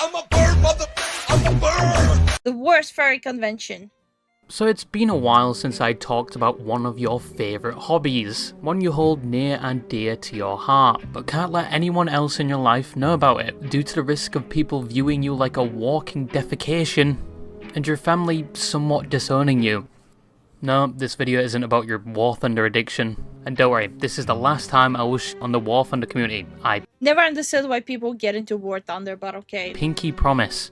I'm a bird, mother. I'm a bird. The worst furry convention. So it's been a while since I talked about one of your favourite hobbies, one you hold near and dear to your heart, but can't let anyone else in your life know about it, due to the risk of people viewing you like a walking defecation, and your family somewhat disowning you. No, this video isn't about your War Thunder addiction, and don't worry, this is the last time I will on the War Thunder community. I Never understood why people get into War Thunder, but okay. pinky promise.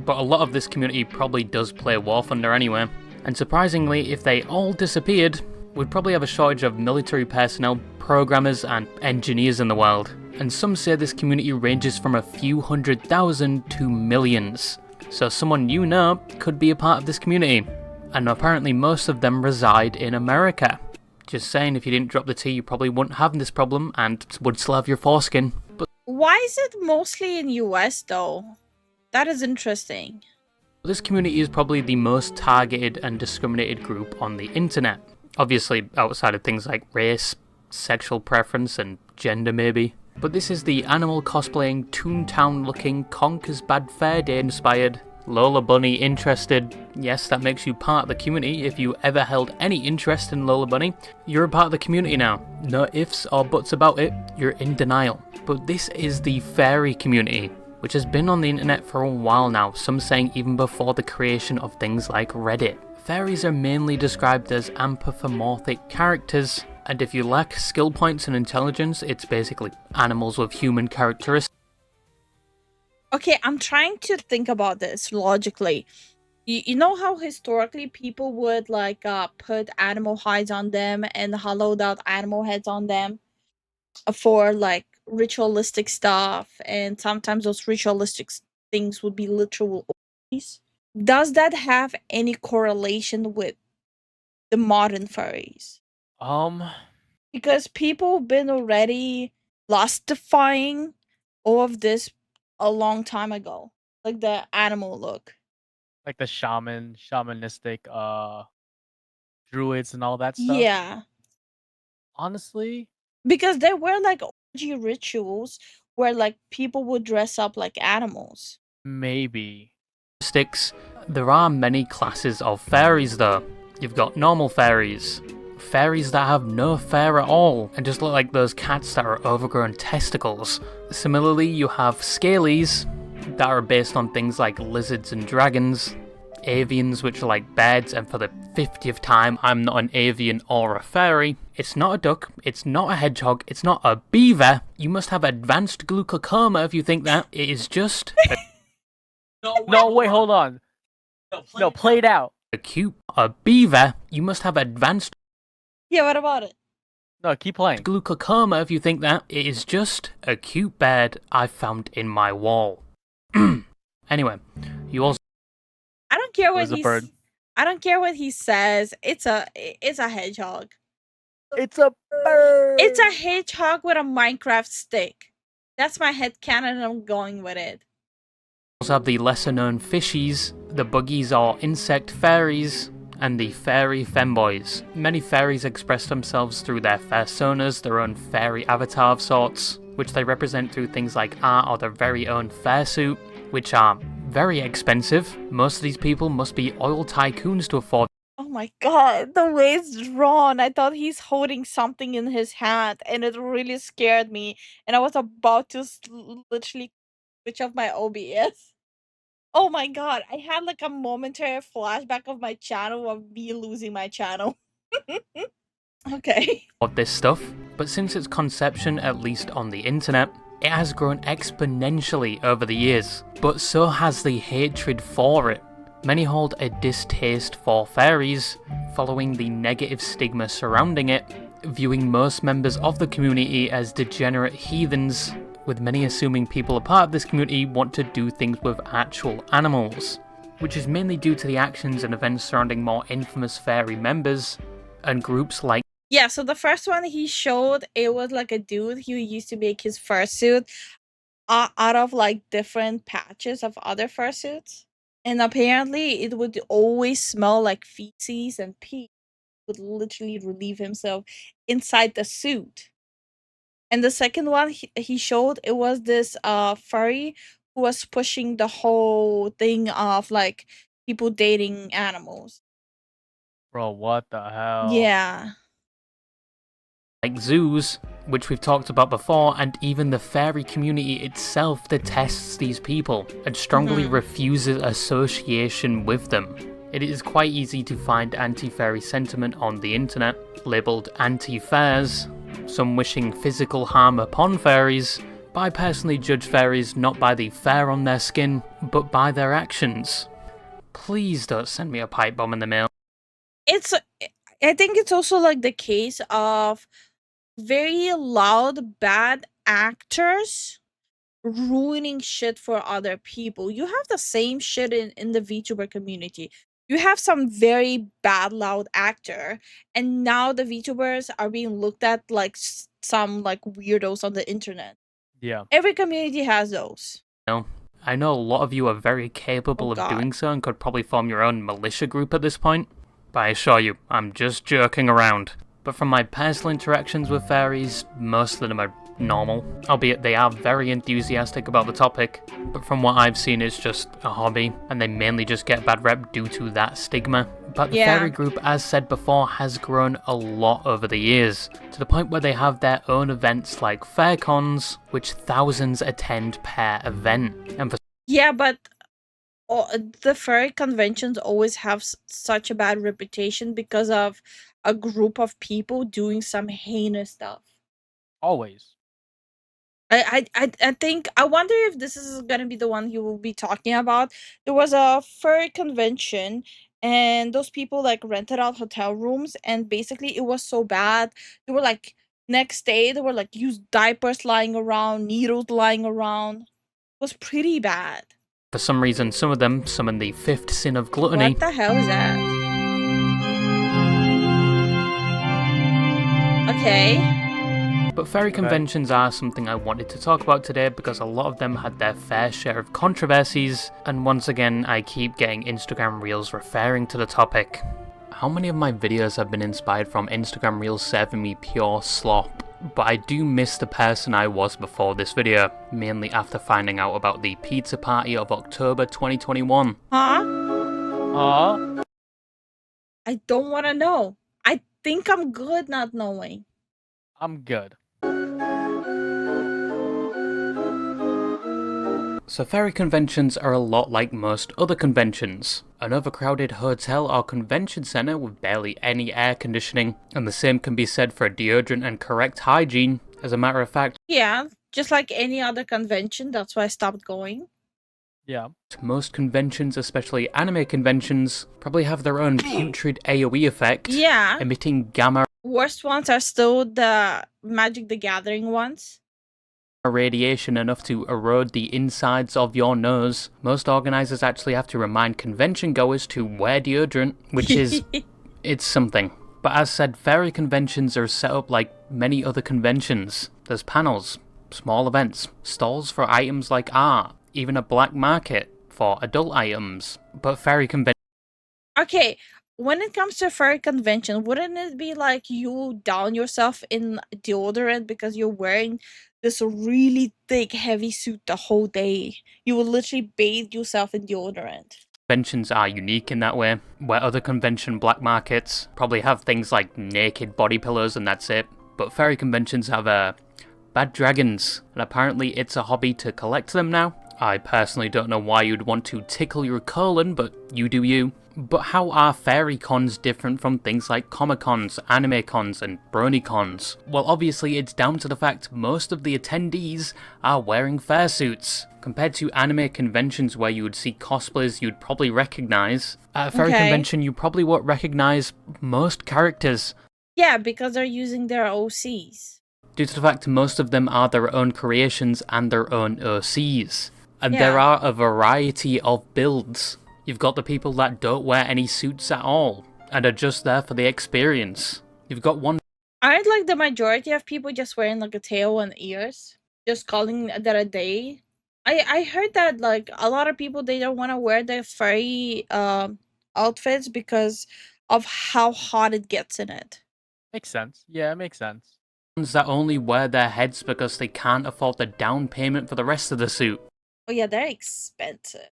But a lot of this community probably does play War Thunder anyway. And surprisingly, if they all disappeared, we'd probably have a shortage of military personnel, programmers and engineers in the world. And some say this community ranges from a few 100,000 to millions. So someone you know could be a part of this community. And apparently most of them reside in America. Just saying, if you didn't drop the T, you probably wouldn't have this problem and would still have your foreskin. But Why is it mostly in US though? That is interesting. this community is probably the most targeted and discriminated group on the internet. Obviously outside of things like race, sexual preference and gender maybe. But this is the animal cosplaying, Toontown looking, Conker's Bad Fur Day inspired, Lola Bunny interested. Yes, that makes you part of the community. If you ever held any interest in Lola Bunny, you're a part of the community now. No ifs or buts about it, you're in denial. But this is the furry community, which has been on the internet for a while now, some saying even before the creation of things like Reddit. Fairies are mainly described as anthropomorphic characters, and if you lack skill points and intelligence, it's basically animals with human characteristics. Okay, I'm trying to think about this logically. You know how historically people would like put animal hides on them and hollowed out animal heads on them for like ritualistic stuff, and sometimes those ritualistic things would be literal orgies. Does that have any correlation with the modern furries? Because people have been already lustifying all of this a long time ago, like the animal look. like the shamanistic druids and all that stuff. Yeah, Honestly, because there were like orgy rituals where like people would dress up like animals. maybe. There are many classes of fairies though. You've got normal fairies, fairies that have no fur at all and just look like those cats that are overgrown testicles. Similarly, you have scalies that are based on things like lizards and dragons, avians which are like birds, and for the 50th time, I'm not an avian or a fairy. It's not a duck, it's not a hedgehog, it's not a beaver. You must have advanced glaucoma if you think that. It is just No, wait, hold on. No, play it out. a beaver. You must have advanced Yeah, what about it? No, keep playing. glaucoma if you think that. It is just a cute bird I found in my wall. Anyway, you also I don't care what Where's the he's. bird? I don't care what he says. It's a hedgehog. It's a bird. It's a hedgehog with a Minecraft stick. That's my headcanon and I'm going with it. have the lesser known fishies, the buggies or insect fairies, and the fairy femboys. Many fairies express themselves through their fursonas, their own fairy avatar of sorts, which they represent through things like art or their very own fursuit, which are very expensive. Most of these people must be oil tycoons to afford. Oh my god, the way it's drawn. I thought he's holding something in his hand and it really scared me. And I was about to literally switch off my OBS. Oh my god, I had like a momentary flashback of my channel of me losing my channel. Okay. This stuff, but since its conception, at least on the internet, it has grown exponentially over the years, but so has the hatred for it. Many hold a distaste for fairies, following the negative stigma surrounding it, viewing most members of the community as degenerate heathens, with many assuming people a part of this community want to do things with actual animals, which is mainly due to the actions and events surrounding more infamous fairy members, and groups like Yeah, so the first one he showed, it was like a dude who used to make his fursuit out of like different patches of other fursuits. And apparently it would always smell like feces and pee. Would literally relieve himself inside the suit. And the second one he showed, it was this furry was pushing the whole thing of like people dating animals. Bro, what the hell? Yeah. like zoos, which we've talked about before, and even the furry community itself detests these people and strongly refuses association with them. It is quite easy to find anti-furry sentiment on the internet, labelled anti-furs, some wishing physical harm upon furries, but I personally judge furries not by the fur on their skin, but by their actions. Please don't send me a pipe bomb in the mail. I think it's also like the case of very loud bad actors ruining shit for other people. You have the same shit in the VTuber community. You have some very bad loud actor, and now the VTubers are being looked at like some like weirdos on the internet. Yeah. Every community has those. I know a lot of you are very capable of doing so and could probably form your own militia group at this point, but I assure you, I'm just joking around. But from my personal interactions with furries, most of them are normal, albeit they are very enthusiastic about the topic, but from what I've seen it's just a hobby, and they mainly just get bad rep due to that stigma. But the furry group, as said before, has grown a lot over the years, to the point where they have their own events like Fur Cons, which thousands attend per event. And for but the furry conventions always have such a bad reputation because of a group of people doing some heinous stuff. Always. I think I wonder if this is gonna be the one you will be talking about. There was a furry convention, and those people like rented out hotel rooms, and basically it was so bad. They were like next day they were like used diapers lying around, needles lying around. It was pretty bad. For some reason, some of them summon the fifth sin of gluttony. What the hell is that? Okay. But furry conventions are something I wanted to talk about today because a lot of them had their fair share of controversies, and once again I keep getting Instagram Reels referring to the topic. How many of my videos have been inspired from Instagram Reels serving me pure slop? But I do miss the person I was before this video, mainly after finding out about the pizza party of October 2021. Huh? Huh? I don't want to know. I think I'm good not knowing. I'm good. So furry conventions are a lot like most other conventions. An overcrowded hotel or convention centre with barely any air conditioning, and the same can be said for deodorant and correct hygiene. As a matter of fact, Yeah, just like any other convention, that's why I stopped going. Yeah. Most conventions, especially anime conventions, probably have their own putrid AoE effect, emitting gamma Worst ones are still the Magic the Gathering ones. radiation enough to erode the insides of your nose. Most organisers actually have to remind convention goers to wear deodorant, which is, it's something. But as said, furry conventions are set up like many other conventions. There's panels, small events, stalls for items like art, even a black market for adult items. But furry conventions... Okay, when it comes to a furry convention, wouldn't it be like you down yourself in deodorant because you're wearing this really thick, heavy suit the whole day? You will literally bathe yourself in deodorant. Conventions are unique in that way, where other convention black markets probably have things like naked body pillows and that's it. But furry conventions have bad dragons, and apparently it's a hobby to collect them now. I personally don't know why you'd want to tickle your colon, but you do you. But how are furry cons different from things like Comic Cons, Anime Cons, and Brony Cons? Well, obviously it's down to the fact most of the attendees are wearing fursuits. Compared to anime conventions where you would see cosplays you'd probably recognise, at a furry convention you probably won't recognise most characters. Yeah, because they're using their OCs. Due to the fact most of them are their own creations and their own OCs. And there are a variety of builds. You've got the people that don't wear any suits at all, and are just there for the experience. You've got one... Aren't like the majority of people just wearing like a tail and ears? Just calling that a day? I heard that like a lot of people, they don't want to wear their furry outfits because of how hot it gets in it. Makes sense. Yeah, it makes sense. Ones that only wear their heads because they can't afford the down payment for the rest of the suit. Oh yeah, they're expensive.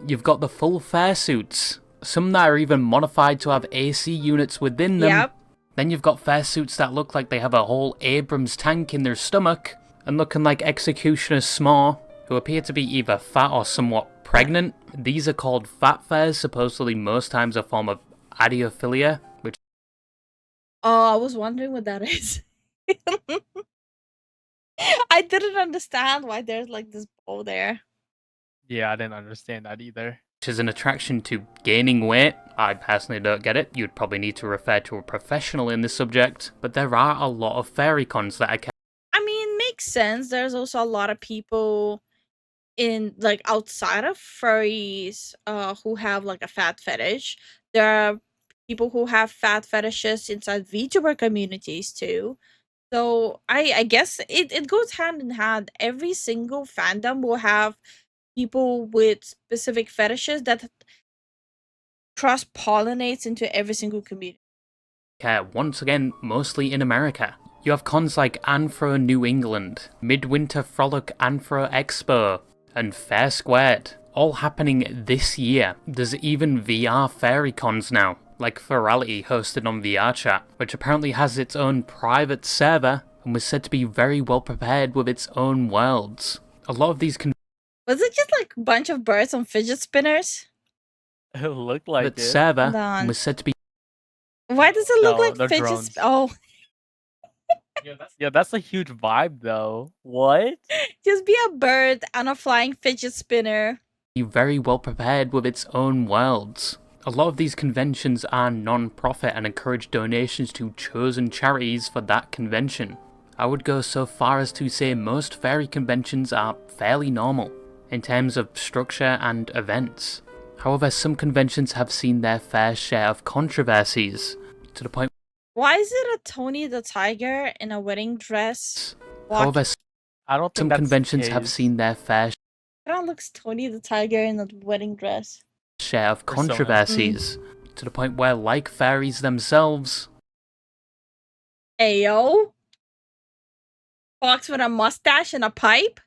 You've got the full fursuits, some that are even modified to have AC units within them. Yep. Then you've got fursuits that look like they have a whole Abrams tank in their stomach, and looking like executioners s'more, who appear to be either fat or somewhat pregnant. These are called fat furs, supposedly most times a form of adiophilia, which... Oh, I was wondering what that is. I didn't understand why there's like this bow there. Yeah, I didn't understand that either. is an attraction to gaining weight. I personally don't get it. You'd probably need to refer to a professional in this subject, but there are a lot of furry cons that are... I mean, makes sense. There's also a lot of people in like outside of furries who have like a fat fetish. There are people who have fat fetishes inside VTuber communities too. So I guess it goes hand in hand. Every single fandom will have people with specific fetishes that cross pollinates into every single community. Once again, mostly in America. You have cons like Anthro New England, Midwinter Frolic Anthro Expo, and Fair Squared, all happening this year. There's even VR fairy cons now, like Ferality hosted on VRChat, which apparently has its own private server and was said to be very well prepared with its own worlds. A lot of these Was it just like a bunch of birds on fidget spinners? It looked like it. server Hold on. was said to be... Why does it look No, like they're fidget drones. Oh, Yeah, that's a huge vibe though. What? just be a bird on a flying fidget spinner. very well prepared with its own worlds. A lot of these conventions are non-profit and encourage donations to chosen charities for that convention. I would go so far as to say most fairy conventions are fairly normal in terms of structure and events. However, some conventions have seen their fair share of controversies, to the point... Why is it a Tony the Tiger in a wedding dress? However, I don't think some that's the conventions have case. seen their fair That looks Tony the Tiger in a wedding dress. share of Persona. controversies, to the point where, like fairies themselves, Ayo? Fox with a mustache and a pipe?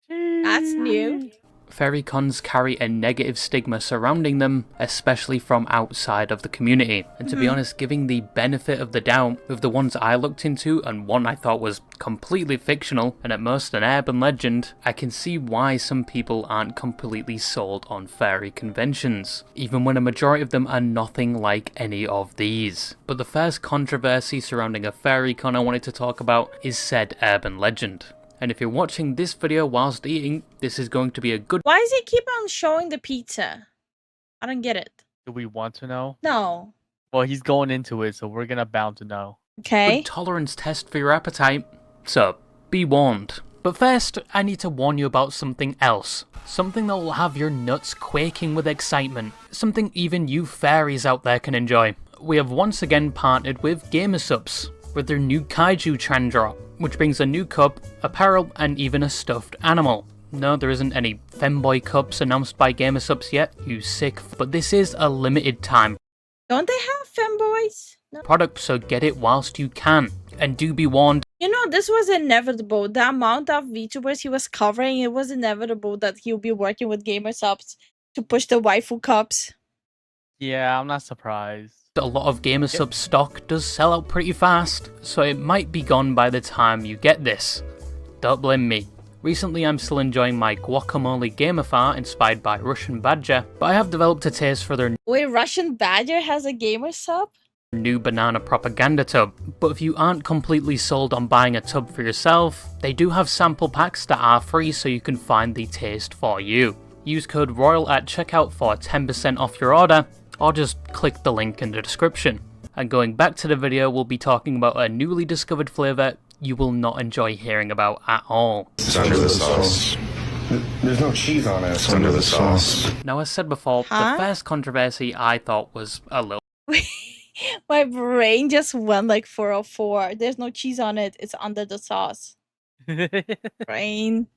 That's new. fairy cons carry a negative stigma surrounding them, especially from outside of the community. And to be honest, giving the benefit of the doubt with the ones I looked into, and one I thought was completely fictional and at most an urban legend, I can see why some people aren't completely sold on fairy conventions, even when a majority of them are nothing like any of these. But the first controversy surrounding a fairy con I wanted to talk about is said urban legend. And if you're watching this video whilst eating, this is going to be a good... Why does he keep on showing the pizza? I don't get it. Do we want to know? No. Well, he's going into it, so we're bound to know. Okay. good tolerance test for your appetite. So, be warned. But first, I need to warn you about something else. Something that will have your nuts quaking with excitement. Something even you fairies out there can enjoy. We have once again partnered with Gamersubs with their new Kaiju Tran drop, which brings a new cup, apparel, and even a stuffed animal. No, there isn't any femboy cups announced by Gamersubs yet, you sick but this is a limited time Don't they have femboys? No. product, so get it whilst you can. And do be warned, You know, this was inevitable. The amount of VTubers he was covering, it was inevitable that he'll be working with Gamersubs to push the waifu cups. Yeah, I'm not surprised. a lot of Gamersubs stock does sell out pretty fast, so it might be gone by the time you get this. Don't blame me. Recently I'm still enjoying my guacamole gamifar inspired by Russian Badger, but I have developed a taste for their Wait, Russian Badger has a Gamersub? new banana propaganda tub. But if you aren't completely sold on buying a tub for yourself, they do have sample packs that are free so you can find the taste for you. Use code ROYAL at checkout for 10% off your order, or just click the link in the description. And going back to the video, we'll be talking about a newly discovered flavour you will not enjoy hearing about at all. It's under the sauce. There's no cheese on it. It's under the sauce. Now, as said before, Huh? the first controversy I thought was a little My brain just went like 404. There's no cheese on it. It's under the sauce. Brain.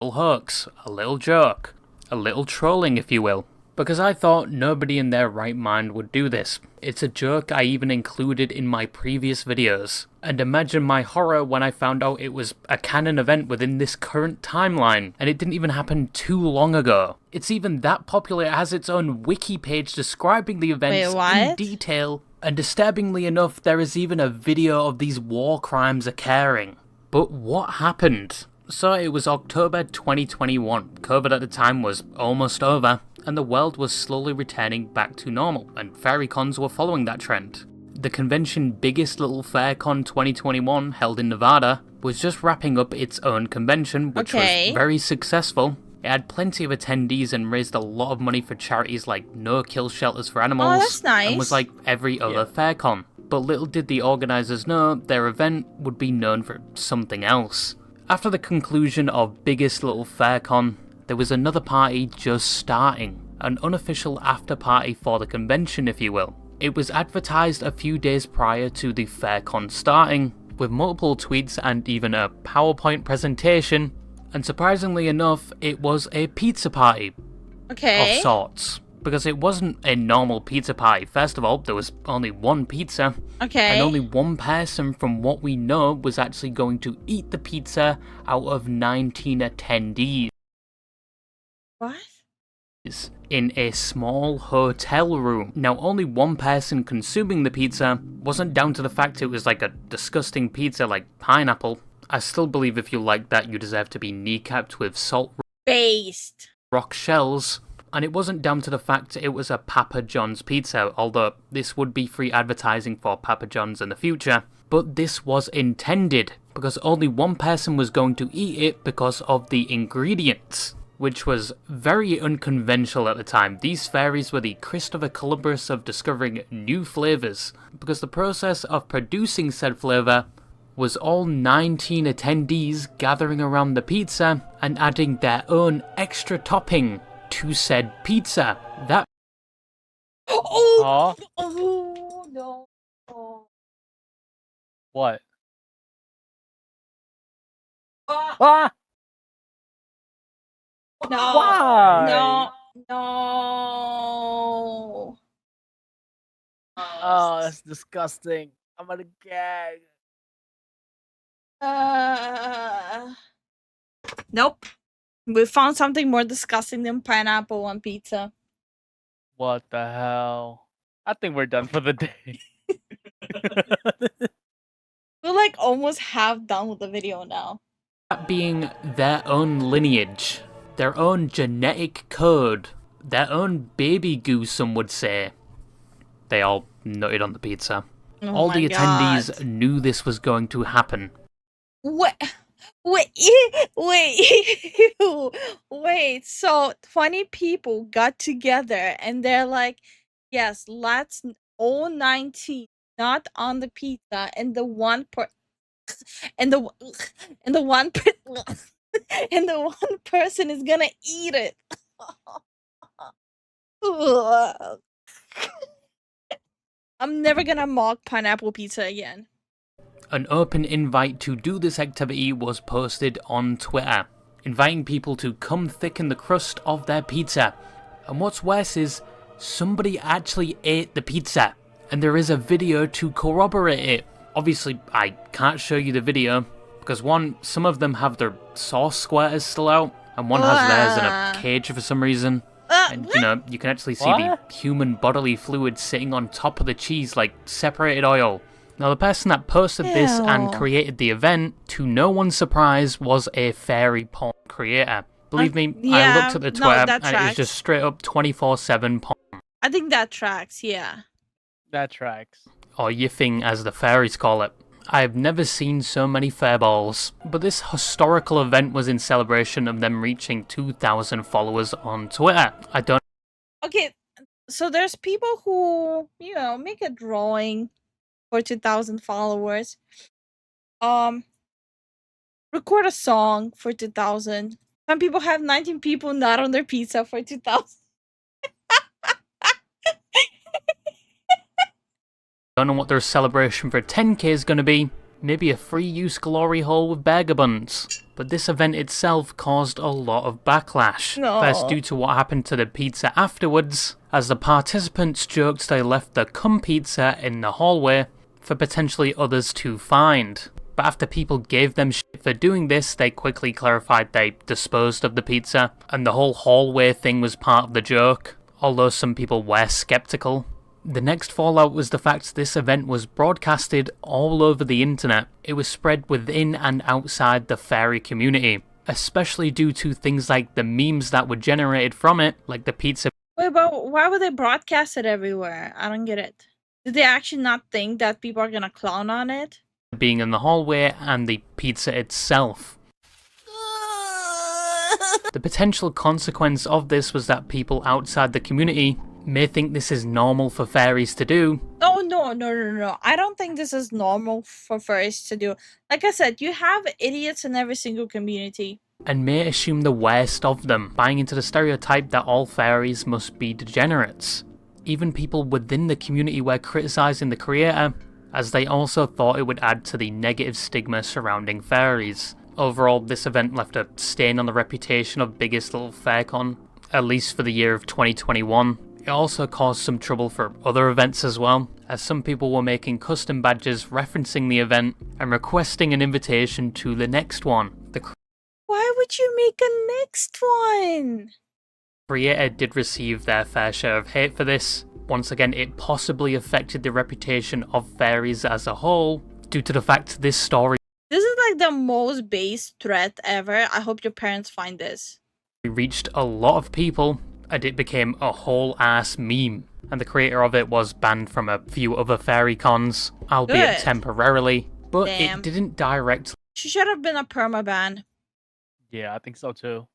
hoax, a little joke, a little trolling if you will. because I thought nobody in their right mind would do this. It's a joke I even included in my previous videos. And imagine my horror when I found out it was a canon event within this current timeline, and it didn't even happen too long ago. It's even that popular it has its own wiki page describing the events in detail, and disturbingly enough, there is even a video of these war crimes occurring. But what happened? So it was October 2021, COVID at the time was almost over, and the world was slowly returning back to normal, and furry cons were following that trend. The convention Biggest Little Fur Con 2021, held in Nevada, was just wrapping up its own convention, which was very successful. It had plenty of attendees and raised a lot of money for charities like no-kill shelters for animals, that's nice. and was like every other fur con. But little did the organisers know their event would be known for something else. After the conclusion of Biggest Little Fur Con, there was another party just starting, an unofficial after party for the convention, if you will. It was advertised a few days prior to the FurCon starting, with multiple tweets and even a PowerPoint presentation, and surprisingly enough, it was a pizza party of sorts. Because it wasn't a normal pizza party. First of all, there was only one pizza. And only one person, from what we know, was actually going to eat the pizza out of 19 attendees. What? In a small hotel room. Now, only one person consuming the pizza wasn't down to the fact it was like a disgusting pizza like pineapple. I still believe if you like that, you deserve to be kneecapped with based rock shells. And it wasn't down to the fact it was a Papa John's pizza, although this would be free advertising for Papa John's in the future. But this was intended, because only one person was going to eat it because of the ingredients, which was very unconventional at the time. These fairies were the Christopher Columbus of discovering new flavours, because the process of producing said flavour was all 19 attendees gathering around the pizza and adding their own extra topping to said pizza. That oh no. What? Ah! No. Why? No. Oh, that's disgusting. I'm gonna gag. Nope. We found something more disgusting than pineapple on pizza. What the hell? I think we're done for the day. We're like almost half done with the video now. That being their own lineage, their own genetic code, their own baby goo, some would say. They all nutted on the pizza. Oh all my the attendees God. knew this was going to happen. Wait. So 20 people got together and they're like, yes, let's all 19 not on the pizza, and the one and the one and the one person is gonna eat it. I'm never gonna mock pineapple pizza again. An open invite to do this activity was posted on Twitter, inviting people to come thicken the crust of their pizza. And what's worse is, somebody actually ate the pizza, and there is a video to corroborate it. Obviously, I can't show you the video, because one, some of them have their sauce squirters still out, and one has theirs in a cage for some reason. And, you know, you can actually see the human bodily fluid sitting on top of the cheese like separated oil. Now, the person that posted this and created the event, to no one's surprise, was a fairy porn creator. Believe me, I looked at the Twitter and it was just straight up 24/7 porn. I think that tracks, yeah. That tracks. Or yiffing as the fairies call it. I've never seen so many fairballs, but this historical event was in celebration of them reaching 2,000 followers on Twitter. I don't... Okay, so there's people who, you know, make a drawing for 2,000 followers. Record a song for 2,000. Some people have 19 people not on their pizza for 2,000. Don't know what their celebration for 10k is going to be, maybe a free-use glory hole with burger buns. But this event itself caused a lot of backlash. No. First due to what happened to the pizza afterwards, as the participants joked they left the cum pizza in the hallway for potentially others to find. But after people gave them shit for doing this, they quickly clarified they disposed of the pizza, and the whole hallway thing was part of the joke, although some people were skeptical. The next fallout was the fact this event was broadcasted all over the internet. It was spread within and outside the furry community, especially due to things like the memes that were generated from it, like the pizza. Wait, but why would they broadcast it everywhere? I don't get it. Did they actually not think that people are gonna clown on it? Being in the hallway and the pizza itself. The potential consequence of this was that people outside the community may think this is normal for furries to do. Oh, no. I don't think this is normal for furries to do. Like I said, you have idiots in every single community. And may assume the worst of them, buying into the stereotype that all furries must be degenerates. Even people within the community were criticising the creator, as they also thought it would add to the negative stigma surrounding furries. Overall, this event left a stain on the reputation of Biggest Little FurCon, at least for the year of 2021. It also caused some trouble for other events as well, as some people were making custom badges referencing the event and requesting an invitation to the next one. The Why would you make a next one? creator did receive their fair share of hate for this. Once again, it possibly affected the reputation of furries as a whole, due to the fact this story This is like the most base threat ever. I hope your parents find this. reached a lot of people, and it became a whole ass meme. And the creator of it was banned from a few other furry cons, albeit Good. temporarily, but Damn. it didn't directly She should have been a permaban. Yeah, I think so too.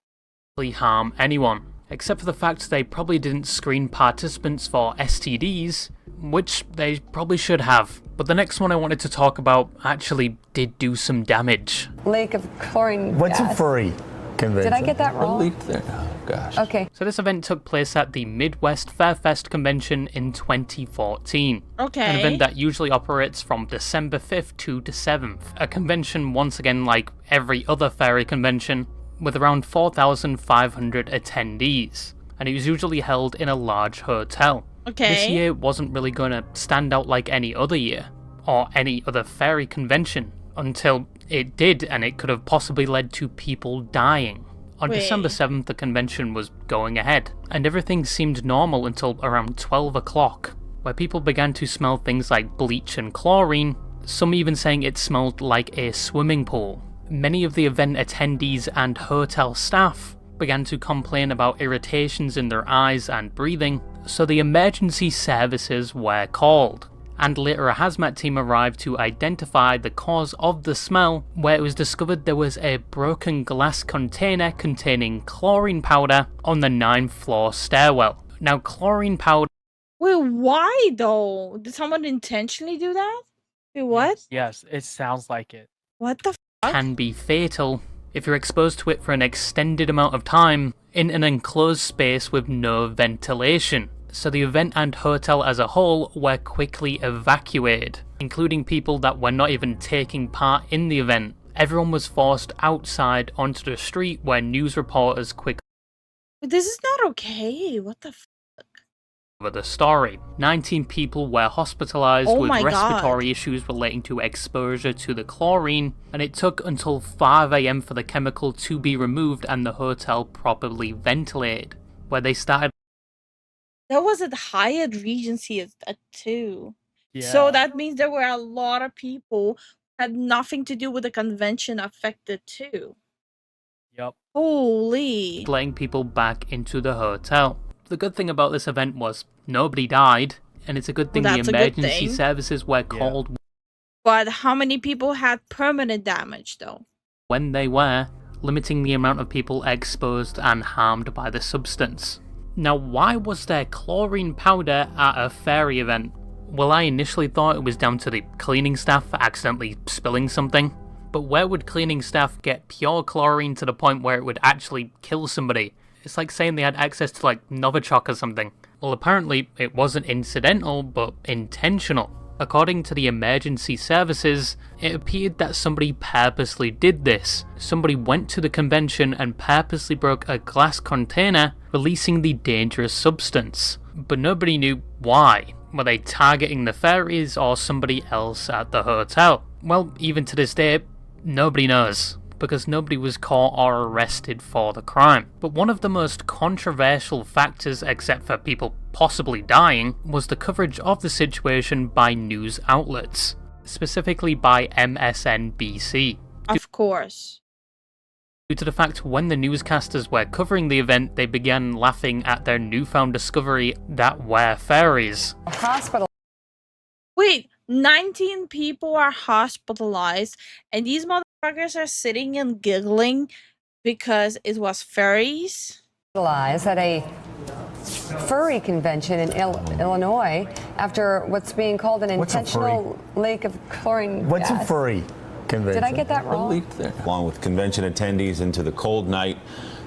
harm anyone, except for the fact they probably didn't screen participants for STDs, which they probably should have. But the next one I wanted to talk about actually did do some damage. Lake of chlorine What's gas. a furry convention? Did I get that wrong? there. Oh, gosh. Okay. So this event took place at the Midwest Fair Fest convention in 2014. Okay. An event that usually operates from December 5th to the 7th. A convention once again like every other furry convention, with around 4,500 attendees. And it was usually held in a large hotel. Okay. This year wasn't really going to stand out like any other year, or any other furry convention, until it did, and it could have possibly led to people dying. On Wait. December 7th, the convention was going ahead, and everything seemed normal until around 12 o'clock, where people began to smell things like bleach and chlorine, some even saying it smelled like a swimming pool. Many of the event attendees and hotel staff began to complain about irritations in their eyes and breathing, so the emergency services were called. And later a hazmat team arrived to identify the cause of the smell, where it was discovered there was a broken glass container containing chlorine powder on the 9th floor stairwell. Now chlorine powder Wait, why though? Did someone intentionally do that? Wait, what? Yes, it sounds like it. What the can be fatal if you're exposed to it for an extended amount of time in an enclosed space with no ventilation. So the event and hotel as a whole were quickly evacuated, including people that were not even taking part in the event. Everyone was forced outside onto the street where news reporters quickly This is not okay. What the covered the story. 19 people were hospitalized Oh with my God. respiratory issues relating to exposure to the chlorine, and it took until 5 AM for the chemical to be removed and the hotel properly ventilated, where they started That was at Hyatt Regency at 2. Yeah. So that means there were a lot of people who had nothing to do with the convention affected too. Yep. Holy. letting people back into the hotel. The good thing about this event was nobody died, and it's a good thing the that's a good emergency thing. services were called But how many people had permanent damage though? when they were, limiting the amount of people exposed and harmed by the substance. Now, why was there chlorine powder at a furry event? Well, I initially thought it was down to the cleaning staff for accidentally spilling something, but where would cleaning staff get pure chlorine to the point where it would actually kill somebody? It's like saying they had access to like Novichok or something. Well, apparently it wasn't incidental, but intentional. According to the emergency services, it appeared that somebody purposely did this. Somebody went to the convention and purposely broke a glass container, releasing the dangerous substance. But nobody knew why. Were they targeting the furries or somebody else at the hotel? Well, even to this day, nobody knows, because nobody was caught or arrested for the crime. But one of the most controversial factors, except for people possibly dying, was the coverage of the situation by news outlets, specifically by MSNBC. Of course. Due to the fact when the newscasters were covering the event, they began laughing at their newfound discovery that we're fairies. Hospital. Wait, 19 people are hospitalized, and these motherfuckers are sitting and giggling because it was furries? At a furry convention in Illinois after what's being called an What's a intentional leak of chlorine What's gas. a furry convention? Did I get that wrong? Along with convention attendees into the cold night,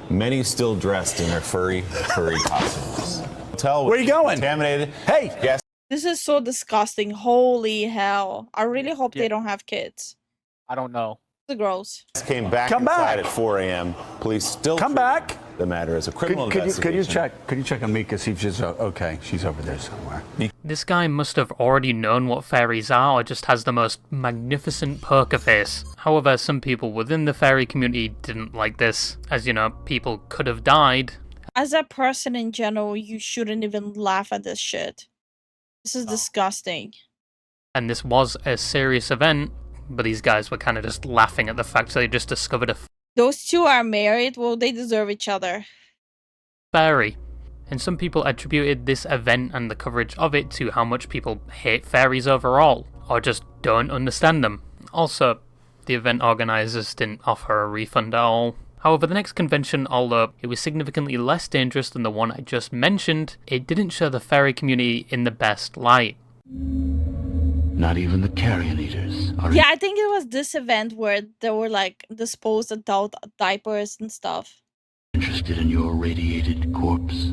many still dressed in their furry costumes. Where are you going? Contaminated. Hey! Yes. This is so disgusting. Holy hell. I really hope they don't have kids. I don't know. It's gross. Came back Come inside back. at 4 a.m. Police still Come back. the matter as a criminal Could investigation. you check on Mika, see if she's okay? She's over there somewhere. This guy must have already known what fairies are or just has the most magnificent poker face. However, some people within the fairy community didn't like this, as you know, people could have died. As a person in general, you shouldn't even laugh at this shit. This is disgusting. And this was a serious event, but these guys were kind of just laughing at the fact that they just discovered a Those two are married. Well, they deserve each other. fairy. And some people attributed this event and the coverage of it to how much people hate fairies overall, or just don't understand them. Also, the event organisers didn't offer a refund at all. However, the next convention, although it was significantly less dangerous than the one I just mentioned, it didn't show the fairy community in the best light. Not even the carrion eaters are Yeah, I think it was this event where there were like disposed adult diapers and stuff. interested in your radiated corpse.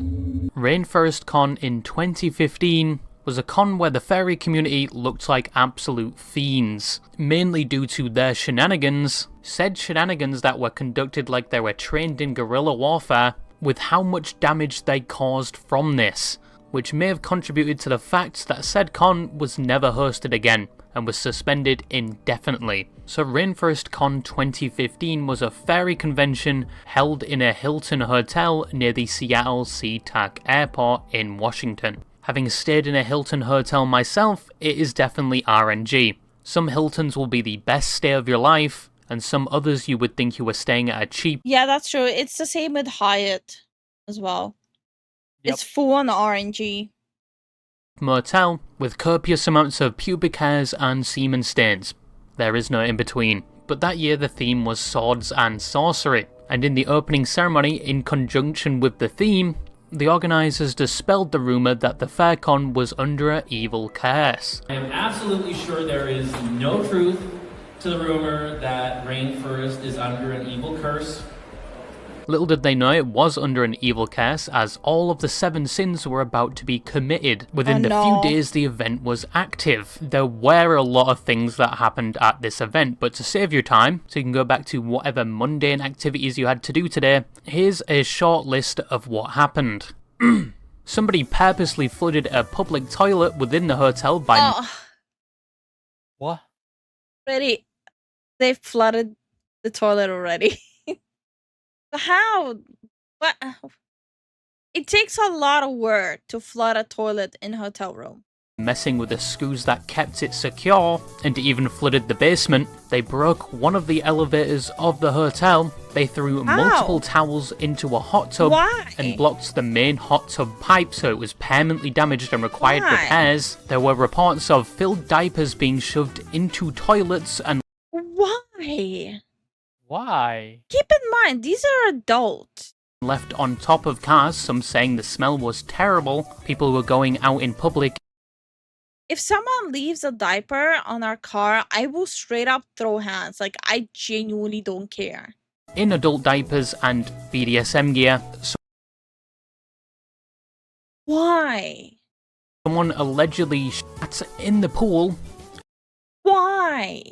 Rainforest Con in 2015 was a con where the fairy community looked like absolute fiends, mainly due to their shenanigans, said shenanigans that were conducted like they were trained in guerrilla warfare, with how much damage they caused from this, which may have contributed to the fact that said con was never hosted again and was suspended indefinitely. So Rainforest Con 2015 was a fairy convention held in a Hilton hotel near the Seattle SeaTac Airport in Washington. Having stayed in a Hilton hotel myself, it is definitely RNG. Some Hiltons will be the best stay of your life, and some others you would think you were staying at a cheap Yeah, that's true. It's the same with Hyatt as well. Yep. It's full on RNG. motel with copious amounts of pubic hairs and semen stains. There is no in between. But that year the theme was swords and sorcery, and in the opening ceremony, in conjunction with the theme, the organisers dispelled the rumour that the FairCon was under an evil curse. I am absolutely sure there is no truth to the rumor that Rainforest is under an evil curse. Little did they know it was under an evil curse, as all of the 7 sins were about to be committed. Within the few days the event was active. There were a lot of things that happened at this event, but to save your time, so you can go back to whatever mundane activities you had to do today, here's a short list of what happened. Somebody purposely flooded a public toilet within the hotel by... What? Already, they flooded the toilet already. How? What? It takes a lot of work to flood a toilet in a hotel room. messing with the screws that kept it secure, and even flooded the basement. They broke one of the elevators of the hotel. They threw multiple towels into a hot tub and blocked the main hot tub pipe, so it was permanently damaged and required repairs. There were reports of filled diapers being shoved into toilets and... Why? Why? Keep in mind, these are adults. Left on top of cars, some saying the smell was terrible. People were going out in public. If someone leaves a diaper on our car, I will straight up throw hands. Like, I genuinely don't care. In adult diapers and BDSM gear. So why? someone allegedly shat in the pool. Why?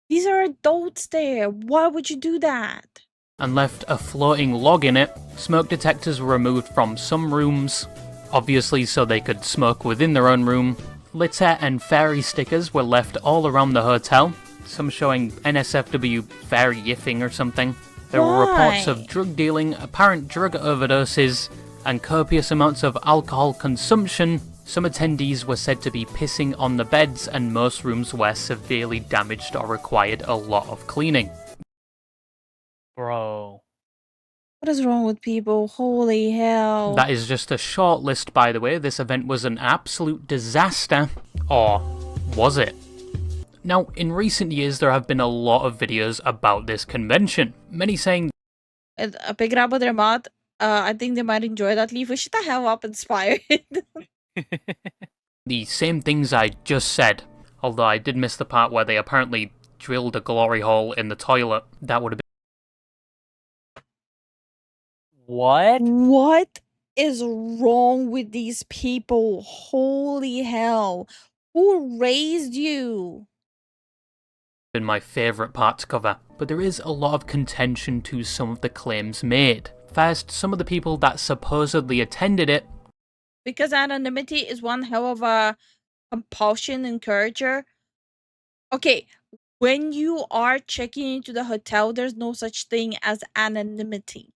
These are adults there. Why would you do that? And left a floating log in it. Smoke detectors were removed from some rooms, obviously so they could smoke within their own room. Litter and fairy stickers were left all around the hotel, some showing NSFW fairy yiffing or something. There were reports of drug dealing, apparent drug overdoses, and copious amounts of alcohol consumption. Some attendees were said to be pissing on the beds, and most rooms were severely damaged or required a lot of cleaning. Bro. What is wrong with people? Holy hell. That is just a short list, by the way. This event was an absolute disaster. Or was it? Now, in recent years, there have been a lot of videos about this convention. Many saying, pick it up with their mouth. I think they might enjoy that. Lifu, shut the hell up, inspired. the same things I just said. Although I did miss the part where they apparently drilled a glory hole in the toilet. That would have been... What? What is wrong with these people? Holy hell. Who raised you? Been my favourite part to cover, but there is a lot of contention to some of the claims made. First, some of the people that supposedly attended it. Because anonymity is one hell of a compulsion encourager. Okay, when you are checking into the hotel, there's no such thing as anonymity.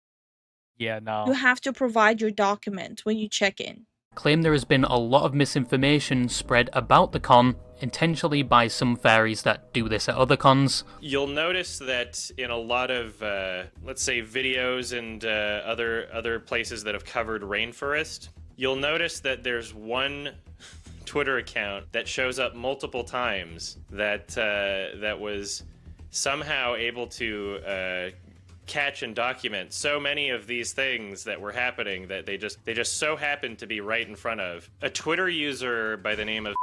Yeah, no. You have to provide your document when you check in. Claim there has been a lot of misinformation spread about the con, intentionally by some fairies that do this at other cons. You'll notice that in a lot of, let's say, videos and other places that have covered Rainforest, you'll notice that there's one Twitter account that shows up multiple times that was somehow able to catch and document so many of these things that were happening that they just so happened to be right in front of. A Twitter user by the name of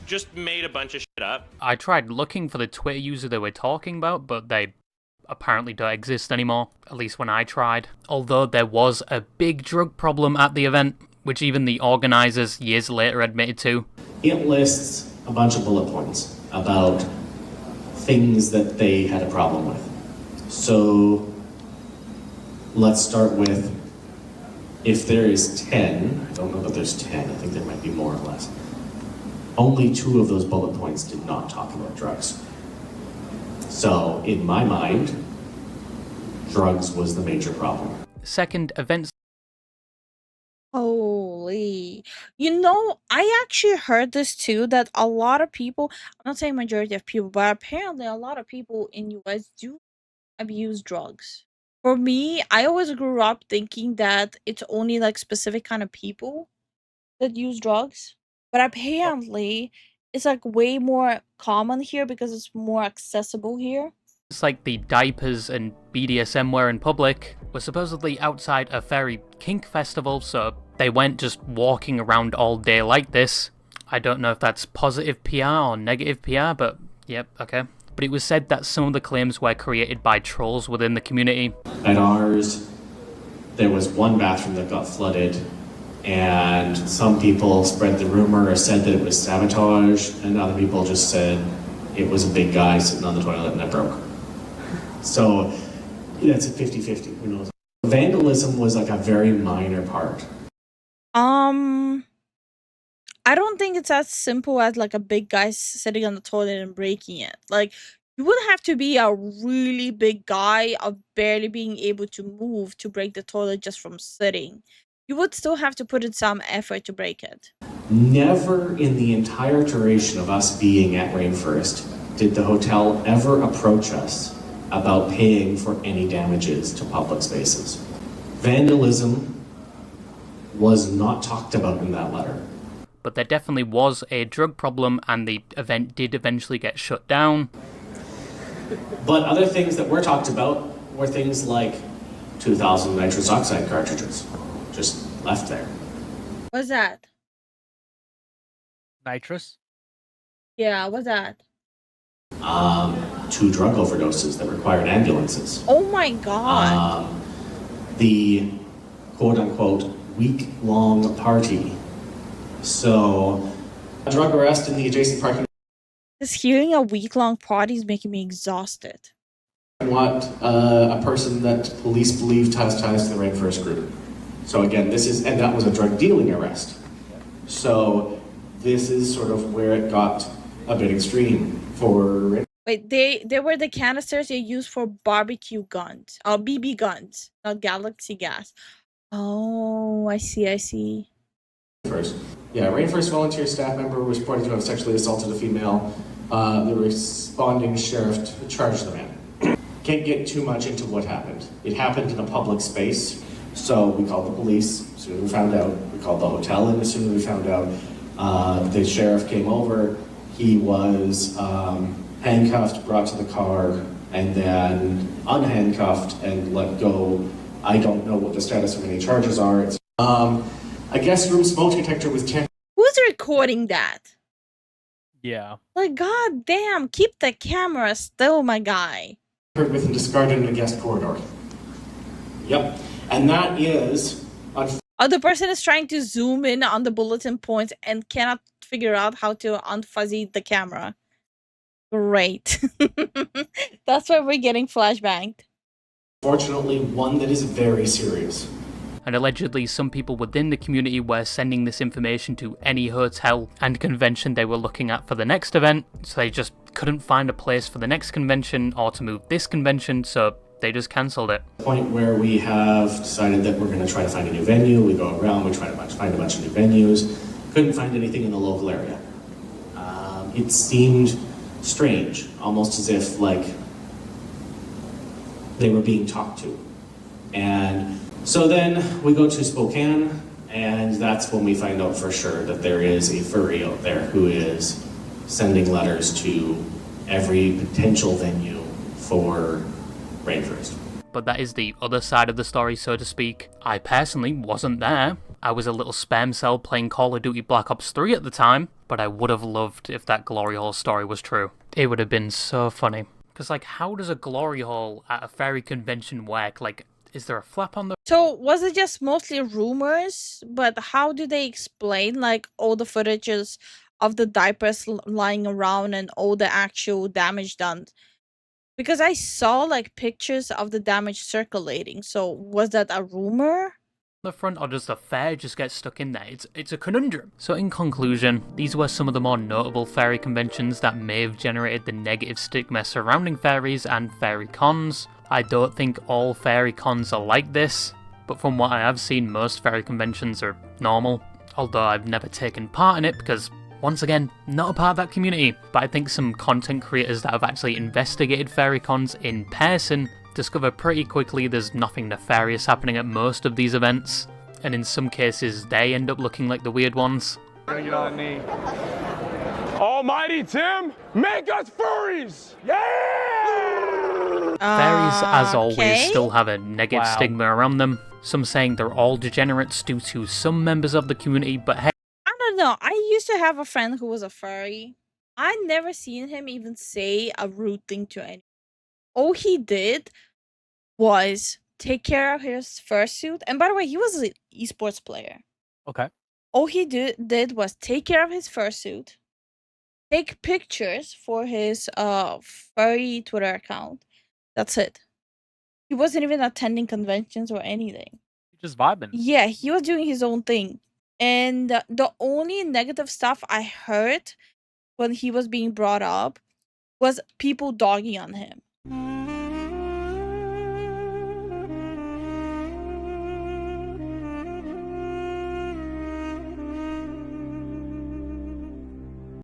just made a bunch of shit up. I tried looking for the Twitter user they were talking about, but they apparently don't exist anymore, at least when I tried. Although there was a big drug problem at the event, which even the organisers years later admitted to. It lists a bunch of bullet points about things that they had a problem with. So let's start with, if there is 10, I don't know that there's 10, I think there might be more or less. Only 2 of those bullet points did not talk about drugs. So in my mind, drugs was the major problem. Second, events. Holy. You know, I actually heard this too, that a lot of people, I'm not saying majority of people, but apparently a lot of people in US do abuse drugs. For me, I always grew up thinking that it's only like specific kind of people that use drugs. But apparently it's like way more common here because it's more accessible here. It's like the diapers and BDSM wear in public were supposedly outside a fairy kink festival, so they went just walking around all day like this. I don't know if that's positive PR or negative PR, but yep, okay. But it was said that some of the claims were created by trolls within the community. At ours, there was one bathroom that got flooded, and some people spread the rumor or said that it was sabotage, and other people just said it was a big guy sitting on the toilet and it broke. So yeah, it's a 50-50, who knows. Vandalism was like a very minor part. I don't think it's as simple as like a big guy sitting on the toilet and breaking it. Like, you would have to be a really big guy of barely being able to move to break the toilet just from sitting. You would still have to put in some effort to break it. Never in the entire duration of us being at Rainforest did the hotel ever approach us about paying for any damages to public spaces. Vandalism was not talked about in that letter. But there definitely was a drug problem, and the event did eventually get shut down. But other things that were talked about were things like 2,000 nitrous oxide cartridges just left there. What's that? Nitrous? Yeah, what's that? 2 drug overdoses that required ambulances. Oh my god. The quote-unquote week-long party So, a drug arrest in the adjacent parking Just hearing a week-long party is making me exhausted. lot, a person that police believed has ties to the Rainforest group. So again, and that was a drug dealing arrest. So this is sort of where it got a bit extreme for. Wait, they were the canisters they used for barbecue guns, BB guns, not galaxy gas. Oh, I see. First, yeah, Rainforest volunteer staff member was reported to have sexually assaulted a female. The responding sheriff charged the man. Can't get too much into what happened. It happened in a public space, so we called the police as soon as we found out. We called the hotel and as soon as we found out. The sheriff came over. He was handcuffed, brought to the car, and then unhandcuffed and let go. I don't know what the status of any charges are. It's a guest room smoke detector with Who's recording that? Yeah. Like, god damn, keep the camera still, my guy. with and discarded in a guest corridor. Yep, and that is. The person is trying to zoom in on the bulletin points and cannot figure out how to unfuzzy the camera. Great. That's why we're getting flashbanged. Fortunately, one that is very serious. And allegedly some people within the community were sending this information to any hotel and convention they were looking at for the next event, so they just couldn't find a place for the next convention or to move this convention, so they just cancelled it. Point where we have decided that we're going to try to find a new venue. We go around, we try to find a bunch of new venues. Couldn't find anything in the local area. It seemed strange, almost as if like they were being talked to. And so then we go to Spokane, and that's when we find out for sure that there is a furry out there who is sending letters to every potential venue for Rainforest. But that is the other side of the story, so to speak. I personally wasn't there. I was a little spam cell playing Call of Duty Black Ops 3 at the time, but I would have loved if that glory hole story was true. It would have been so funny. Because, like, how does a glory hole at a fairy convention work? Like, is there a flap on the... So, was it just mostly rumors? But how do they explain, like, all the footages of the diapers lying around and all the actual damage done? Because I saw, like, pictures of the damage circulating. So, was that a rumor? The front, or does the fair just get stuck in there? It's a conundrum. So in conclusion, these were some of the more notable fairy conventions that may have generated the negative stigma surrounding fairies and fairy cons. I don't think all fairy cons are like this, but from what I have seen, most fairy conventions are normal, although I've never taken part in it because, once again, not a part of that community. But I think some content creators that have actually investigated fairy cons in person discover pretty quickly there's nothing nefarious happening at most of these events, and in some cases they end up looking like the weird ones. Get on me. Almighty Tim, make us furries! Yeah! Fairies, as always, okay. still have a negative stigma around them. Some saying they're all degenerates due to some members of the community, but hey... I don't know. I used to have a friend who was a furry. I never seen him even say a rude thing to anyone. All he did was take care of his fursuit. And by the way, he was an esports player. Okay. All he did was take care of his fursuit, take pictures for his furry Twitter account. That's it. He wasn't even attending conventions or anything. Just vibing. Yeah, he was doing his own thing. And the only negative stuff I heard when he was being brought up was people dogging on him.